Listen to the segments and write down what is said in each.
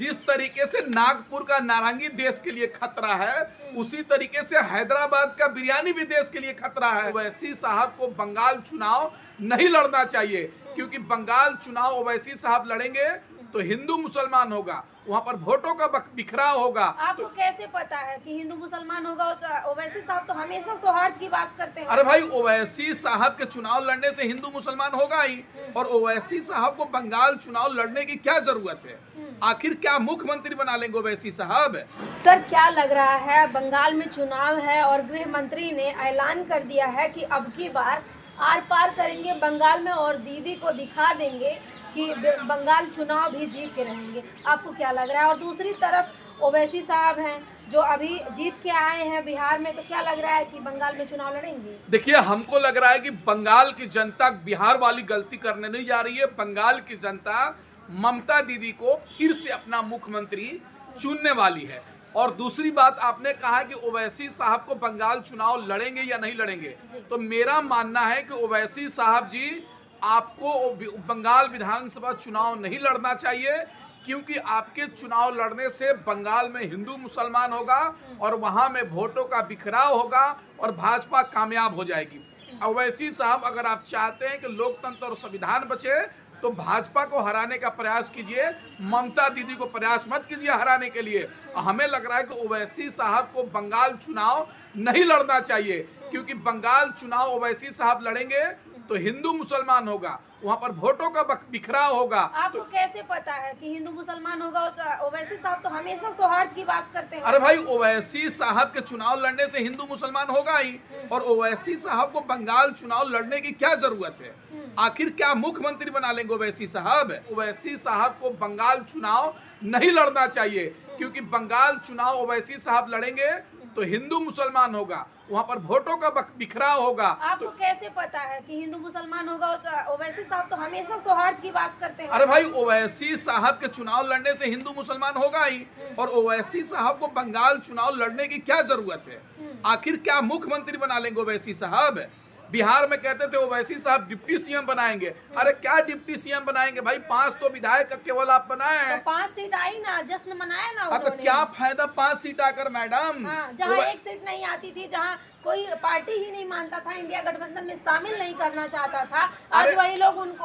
जिस तरीके से नागपुर का नारंगी देश के लिए खतरा है, उसी तरीके से हैदराबाद का बिरयानी भी देश के लिए खतरा है। ओवैसी साहब को बंगाल चुनाव नहीं लड़ना चाहिए, क्योंकि बंगाल चुनाव ओवैसी साहब लड़ेंगे तो हिंदू मुसलमान होगा, वहाँ पर वोटों का बिखराव होगा। आपको कैसे पता है कि हिंदू मुसलमान होगा? ओवैसी साहब तो हमेशा सौहार्द की बात करते हैं। अरे भाई, ओवैसी साहब के चुनाव लड़ने से हिंदू मुसलमान होगा ही, और ओवैसी साहब को बंगाल चुनाव लड़ने की क्या जरूरत है? आखिर क्या मुख्यमंत्री बना लेंगे ओवैसी साहब? सर, क्या लग रहा है, बंगाल में चुनाव है और गृह मंत्री ने ऐलान कर दिया है कि अब की बार आर पार करेंगे बंगाल में और दीदी को दिखा देंगे कि बंगाल चुनाव भी जीत के रहेंगे। आपको क्या लग रहा है? और दूसरी तरफ ओवैसी साहब हैं जो अभी जीत के आए हैं बिहार में, तो क्या लग रहा है कि बंगाल में चुनाव लड़ेंगे? देखिए, हमको लग रहा है कि बंगाल की जनता बिहार वाली गलती करने नहीं जा रही है। बंगाल की जनता ममता दीदी को फिर से अपना मुख्यमंत्री चुनने वाली है। और दूसरी बात, आपने कहा कि ओवैसी साहब को बंगाल चुनाव लड़ेंगे या नहीं लड़ेंगे, तो मेरा मानना है कि ओवैसी साहब जी, आपको बंगाल विधानसभा चुनाव नहीं लड़ना चाहिए, क्योंकि आपके चुनाव लड़ने से बंगाल में हिंदू मुसलमान होगा और वहां में वोटों का बिखराव होगा और भाजपा कामयाब हो जाएगी। ओवैसी साहब, अगर आप चाहते हैं कि लोकतंत्र और संविधान बचे, तो भाजपा को हराने का प्रयास कीजिए, ममता दीदी को प्रयास मत कीजिए हराने के लिए। हमें लग रहा है कि ओवैसी साहब को बंगाल चुनाव नहीं लड़ना चाहिए, क्योंकि बंगाल चुनाव ओवैसी साहब लड़ेंगे तो हिंदू मुसलमान होगा, वहाँ पर वोटों का बिखराव होगा। आपको कैसे पता है कि हिंदू मुसलमान होगा? ओवैसी साहब तो हमेशा सौहार्द की बात करते हैं। अरे भाई, ओवैसी साहब के चुनाव लड़ने से हिंदू मुसलमान होगा ही, और ओवैसी साहब को बंगाल चुनाव लड़ने की क्या जरूरत है? आखिर क्या मुख्यमंत्री बना लेंगे ओवैसी साहब? ओवैसी साहब को बंगाल चुनाव नहीं लड़ना चाहिए, क्योंकि बंगाल चुनाव ओवैसी साहब लड़ेंगे तो हिंदू मुसलमान होगा, वहाँ पर वोटों का बिखराव होगा। आपको कैसे पता है कि हिंदू मुसलमान होगा? ओवैसी साहब तो हमेशा सौहार्द की बात करते हैं। अरे भाई, ओवैसी साहब के चुनाव लड़ने से हिंदू मुसलमान होगा ही, और ओवैसी साहब को बंगाल चुनाव लड़ने की क्या जरूरत है? आखिर क्या मुख्यमंत्री बना लेंगे ओवैसी साहब? बिहार में कहते थे ओवैसी साहब डिप्टी सीएम बनाएंगे। अरे क्या डिप्टी सीएम बनाएंगे भाई? 5 तो विधायक केवल आप बनाए हैं। तो 5 सीट आई ना, जश्न मनाया ना तो उन्होंने। क्या फायदा 5 सीट आकर मैडम? जहाँ एक सीट नहीं आती थी, जहाँ कोई पार्टी ही नहीं मानता था, इंडिया गठबंधन में शामिल नहीं करना चाहता था, आज वही लोग उनको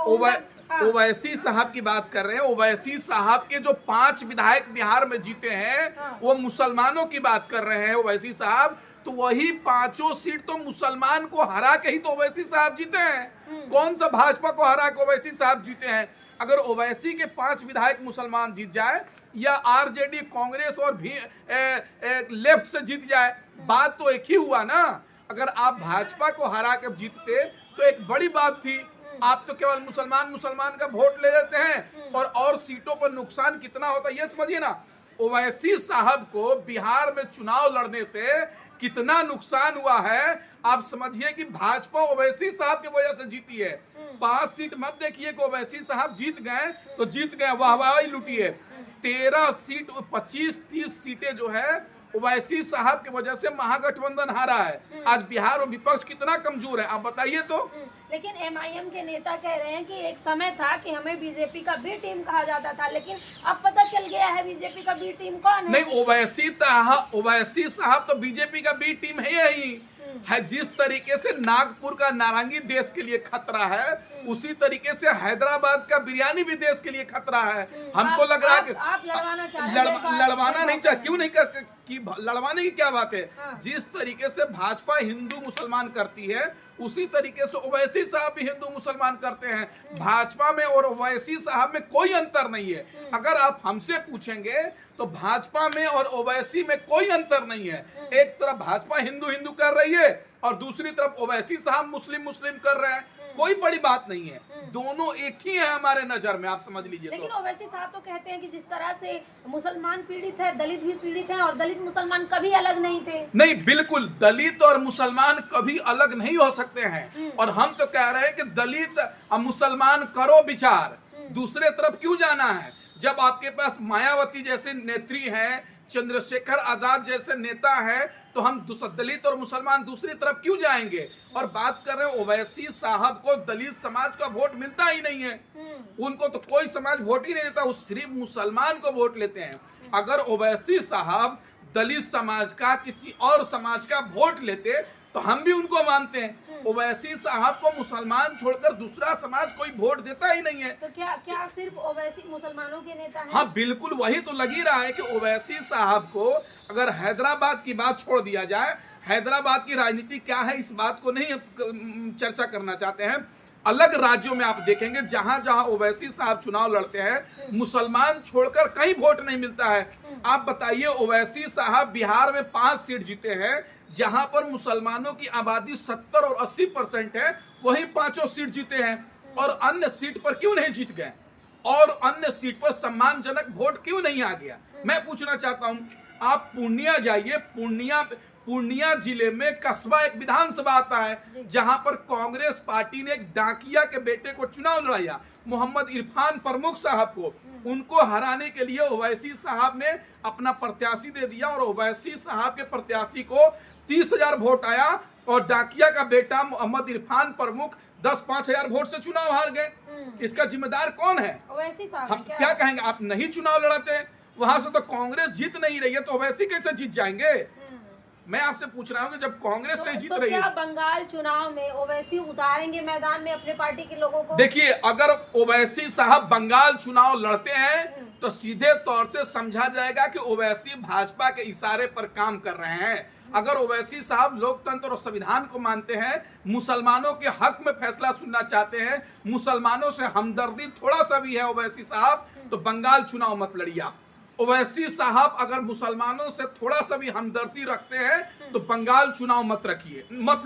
ओवैसी साहब की बात कर रहे हैं। ओवैसी साहब के जो 5 विधायक बिहार में जीते हैं, वो मुसलमानों की बात कर रहे हैं ओवैसी साहब। तो वही 5 सीट तो मुसलमान को हरा के ही तो ओवैसी साहब जीते हैं। कौन सा भाजपा को हरा के ओवैसी साहब जीते हैं? अगर ओवैसी के 5 विधायक मुसलमान जीत जाए, या आरजेडी कांग्रेस और भी लेफ्ट से जीत जाए, बात तो एक ही हुआ ना। अगर आप भाजपा को हरा के जीतते तो एक बड़ी बात थी। आप तो केवल मुसलमान का वोट ले लेते हैं, और सीटों पर नुकसान कितना होता है ये समझिए ना। ओवैसी साहब को बिहार में चुनाव लड़ने से कितना नुकसान हुआ है आप समझिए, कि भाजपा ओवैसी साहब की वजह से जीती है। 5 सीट मत देखिए कि ओवैसी साहब जीत गए तो जीत गए, वाहवाही लुटी है। 13 सीट, 25-30 सीटें जो है ओवैसी साहब की वजह से महागठबंधन हारा है। आज बिहार और विपक्ष कितना कमजोर है, आप बताइए तो। लेकिन एमआईएम के नेता कह रहे हैं कि एक समय था कि हमें बीजेपी का बी टीम कहा जाता था, लेकिन अब पता चल गया है बीजेपी का बी टीम कौन है। नहीं, ओवैसी साहब तो बीजेपी का बी टीम है यही है। जिस तरीके से नागपुर का नारंगी देश के लिए खतरा है, उसी तरीके से हैदराबाद का बिरयानी भी देश के लिए खतरा है। हमको लग रहा है कि आप लड़वाना चाहते हैं। लड़वाना नहीं चाहिए, क्यों नहीं कर लड़वाने की क्या बात है? जिस तरीके से भाजपा हिंदू मुसलमान करती है, उसी तरीके से ओवैसी साहब भी हिंदू मुसलमान करते हैं। भाजपा में और ओवैसी साहब में कोई अंतर नहीं है। अगर आप हमसे पूछेंगे तो भाजपा में और ओवैसी में कोई अंतर नहीं है। एक तरफ भाजपा हिंदू हिंदू कर रही है और दूसरी तरफ ओवैसी साहब मुस्लिम मुस्लिम कर रहे हैं। कोई बड़ी बात नहीं है, दोनों एक ही है हमारे नजर में, आप समझ लीजिए। लेकिन ओवैसी साहब तो कहते हैं कि जिस तरह से मुसलमान पीड़ित है, दलित भी पीड़ित है, और दलित मुसलमान कभी अलग नहीं थे। नहीं, बिल्कुल दलित और मुसलमान कभी अलग नहीं हो सकते हैं। और हम तो कह रहे हैं कि दलित और मुसलमान करो विचार, दूसरे तरफ क्यों जाना है? जब आपके पास मायावती जैसे नेत्री हैं, चंद्रशेखर आजाद जैसे नेता है, तो हम दलित और मुसलमान दूसरी तरफ क्यों जाएंगे? और बात कर रहे हैं ओवैसी साहब को दलित समाज का वोट मिलता ही नहीं है, उनको तो कोई समाज वोट ही नहीं देता, वो सिर्फ मुसलमान को वोट लेते हैं। अगर ओवैसी साहब दलित समाज का किसी और समाज का वोट लेते तो हम भी उनको मानते हैं। ओवैसी साहब को मुसलमान छोड़कर दूसरा समाज कोई वोट देता ही नहीं है। तो क्या सिर्फ ओवैसी मुसलमानों के नेता हैं? हाँ बिल्कुल, वही तो लग ही रहा है कि ओवैसी साहब को अगर हैदराबाद की बात छोड़ दिया जाए, हैदराबाद की राजनीति क्या है इस बात को नहीं चर्चा करना चाहते हैं, अलग राज्यों में आप देखेंगे जहां जहां ओवैसी साहब चुनाव लड़ते हैं, मुसलमान छोड़कर कहीं वोट नहीं मिलता है। आप बताइए, ओवैसी साहब बिहार में 5 सीट जीते हैं, जहां पर मुसलमानों की आबादी 70 और 80% है, वही 5 सीट जीते हैं। और अन्य सीट पर क्यों नहीं जीत गए, और अन्य सीट पर सम्मानजनक वोट क्यों नहीं आ गया? मैं पूछना चाहता हूं, आप पूर्णिया जाइए, पूर्णिया जिले में कस्बा एक विधानसभा आता है, जहां पर कांग्रेस पार्टी ने एक डाकिया के बेटे को चुनाव लड़ाया, मोहम्मद इरफान प्रमुख साहब को। उनको हराने के लिए ओवैसी साहब ने अपना प्रत्याशी दे दिया, और ओवैसी साहब के प्रत्याशी को 30,000 वोट आया, और डाकिया का बेटा मोहम्मद इरफान प्रमुख 10-5 वोट से चुनाव हार गए। इसका जिम्मेदार कौन है? ओवैसी साहब। हम क्या कहेंगे? आप नहीं चुनाव लड़ाते, वहां से तो कांग्रेस जीत नहीं रही है, तो ओवैसी कैसे जीत जाएंगे? मैं आपसे पूछ रहा हूँ कि जब कांग्रेस नहीं जीत रही है, क्या बंगाल चुनाव में ओवैसी उतारेंगे मैदान में अपने पार्टी के लोगों को? देखिए, अगर ओवैसी साहब बंगाल चुनाव लड़ते हैं तो सीधे तौर से समझा जाएगा कि ओवैसी भाजपा के इशारे पर काम कर रहे हैं। अगर ओवैसी साहब लोकतंत्र और संविधान को मानते हैं, मुसलमानों के हक में फैसला सुनना चाहते हैं, मुसलमानों से हमदर्दी थोड़ा सा भी है ओवैसी साहब, तो बंगाल चुनाव मत लड़िए आप। ओवैसी साहब अगर मुसलमानों से थोड़ा सा भी हमदर्दी रखते हैं तो बंगाल चुनाव मत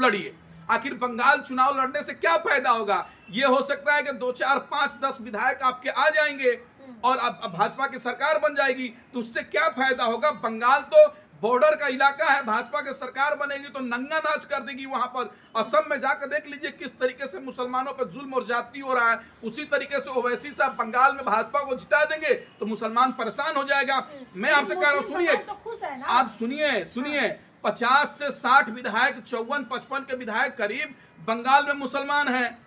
लड़िए। आखिर बंगाल चुनाव लड़ने से क्या फायदा होगा? ये हो सकता है कि 2, 4, 5, 10 विधायक आपके आ जाएंगे और अब भाजपा की सरकार बन जाएगी, तो उससे क्या फायदा होगा? बंगाल तो बॉर्डर का इलाका है, भाजपा की सरकार बनेगी तो नंगा नाच कर देगी वहां पर। असम में जाकर देख लीजिए किस तरीके से मुसलमानों पर जुल्म और जाति हो रहा है। उसी तरीके से ओवैसी साहब बंगाल में भाजपा को जिता देंगे तो मुसलमान परेशान हो जाएगा। मैं आपसे कह रहा हूँ, सुनिए, आप सुनिए 50 से 60 विधायक, 54-55 के विधायक करीब बंगाल में मुसलमान हैं,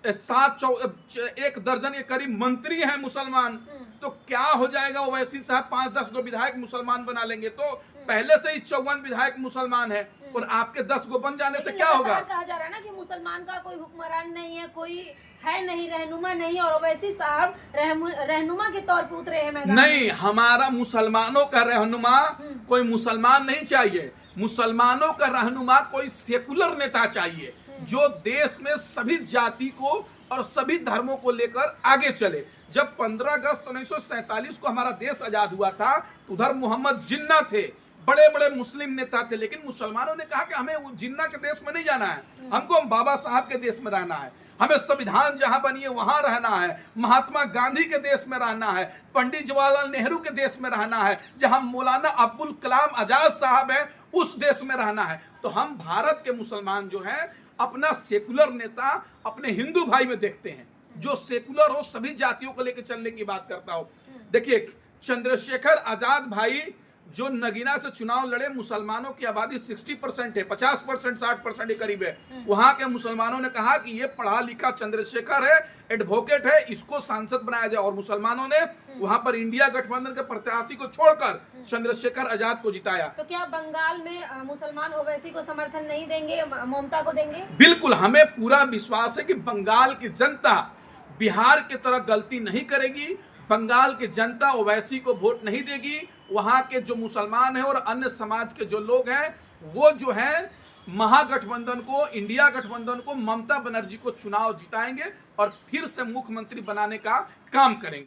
1 दर्जन के करीब मंत्री हैं मुसलमान। तो क्या हो जाएगा? ओवैसी साहब 5-10 गो विधायक मुसलमान बना लेंगे, तो पहले से ही 54 विधायक मुसलमान है, और आपके 10 गो बन जाने से क्या होगा? कहा जा रहा है ना कि मुसलमान का कोई हुक्मरान नहीं है, कोई है नहीं, रहनुमा नहीं, और ओवैसी साहब रहनुमा के तौर पर उतरे हैं मैदान। नहीं, हमारा मुसलमानों का रहनुमा कोई मुसलमान नहीं चाहिए। मुसलमानों का रहनुमा कोई सेकुलर नेता चाहिए, जो देश में सभी जाति को और सभी धर्मों को लेकर आगे चले। जब 15 अगस्त 1947 को हमारा देश आजाद हुआ था, उधर मोहम्मद जिन्ना थे, बड़े बड़े मुस्लिम नेता थे, लेकिन मुसलमानों ने कहा कि हमें जिन्ना के देश में नहीं जाना है, हमको बाबा साहब के देश में रहना है, हमें संविधान जहां बनी है वहां रहना है, महात्मा गांधी के देश में रहना है, पंडित जवाहरलाल नेहरू के देश में रहना है, जहां मौलाना अब्दुल कलाम आजाद साहब है उस देश में रहना है। तो हम भारत के मुसलमान जो हैं अपना सेकुलर नेता अपने हिंदू भाई में देखते हैं, जो सेकुलर हो, सभी जातियों को लेकर चलने की बात करता हो। देखिए, चंद्रशेखर आजाद भाई जो नगीना से चुनाव लड़े, मुसलमानों की आबादी 60% है, 50%, 60% के करीब है। वहां के मुसलमानों ने कहा कि ये पढ़ा लिखा चंद्रशेखर है, एडवोकेट है, इसको सांसद बनाया जाए, और मुसलमानों ने वहां पर इंडिया गठबंधन के प्रत्याशी को छोड़कर चंद्रशेखर आजाद को जिताया। तो क्या बंगाल में मुसलमान ओवैसी को समर्थन नहीं देंगे, ममता को देंगे? बिल्कुल, हमें पूरा विश्वास है कि बंगाल की जनता बिहार की तरह गलती नहीं करेगी। बंगाल की जनता ओवैसी को वोट नहीं देगी। वहां के जो मुसलमान हैं और अन्य समाज के जो लोग हैं, वो जो है महागठबंधन को, इंडिया गठबंधन को, ममता बनर्जी को चुनाव जिताएंगे और फिर से मुख्यमंत्री बनाने का काम करेंगे।